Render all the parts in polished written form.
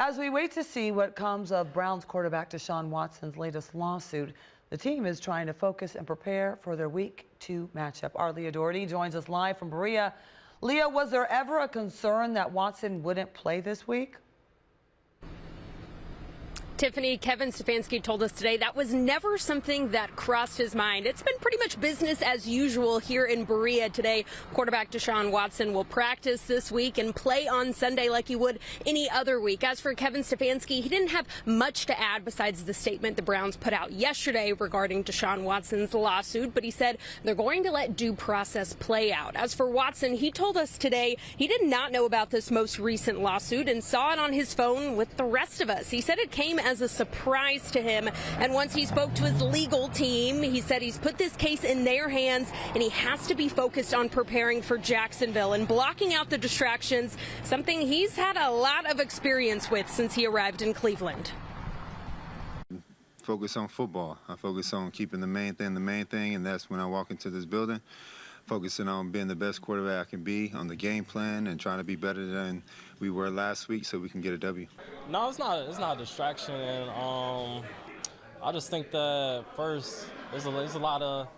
As we wait to see what comes of Browns quarterback Deshaun Watson's latest lawsuit, the team is trying to focus and prepare for their Week 2 matchup. Our Leah Doherty joins us live from Berea. Leah, was there ever a concern that Watson wouldn't play this week? Tiffany, Kevin Stefanski told us today that was never something that crossed his mind. It's been pretty much business as usual here in Berea today. Quarterback Deshaun Watson will practice this week and play on Sunday like he would any other week. As for Kevin Stefanski, he didn't have much to add besides the statement the Browns put out yesterday regarding Deshaun Watson's lawsuit, but he said they're going to let due process play out. As for Watson, he told us today he did not know about this most recent lawsuit and saw it on his phone with the rest of us. He said it came as a surprise to him, and once he spoke to his legal team, he said he's put this case in their hands and he has to be focused on preparing for Jacksonville and blocking out the distractions, something he's had a lot of experience with since he arrived in Cleveland. Focus on football. I focus on keeping the main thing, and that's when I walk into this building, focusing on being the best quarterback I can be, on the game plan, and trying to be better than we were last week so we can get a W. No, it's not a distraction, and I just think that first there's a lot of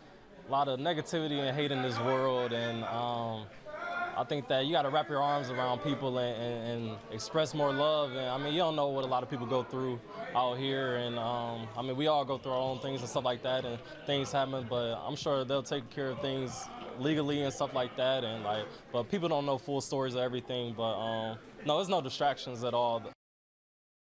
negativity and hate in this world, and I think that you got to wrap your arms around people and express more love. And I mean, you don't know what a lot of people go through out here, and I mean, we all go through our own things and stuff like that, and things happen. But I'm sure they'll take care of things legally and stuff like that. And but people don't know full stories of everything. But no, there's no distractions at all.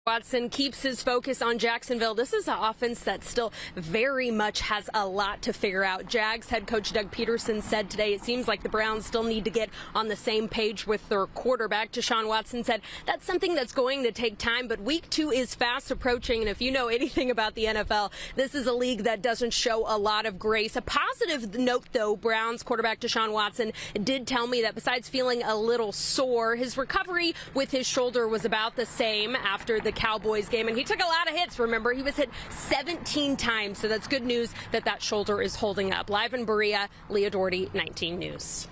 Watson keeps his focus on Jacksonville. This is an offense that still very much has a lot to figure out. Jags head coach Doug Peterson said today it seems like the Browns still need to get on the same page with their quarterback. Deshaun Watson said that's something that's going to take time, but Week 2 is fast approaching, and if you know anything about the NFL, this is a league that doesn't show a lot of grace. A positive note, though, Browns quarterback Deshaun Watson did tell me that besides feeling a little sore, his recovery with his shoulder was about the same after the Cowboys game, and he took a lot of hits. Remember, he was hit 17 times, so that's good news that that shoulder is holding up. Live in Berea, Leah Doherty, 19 News.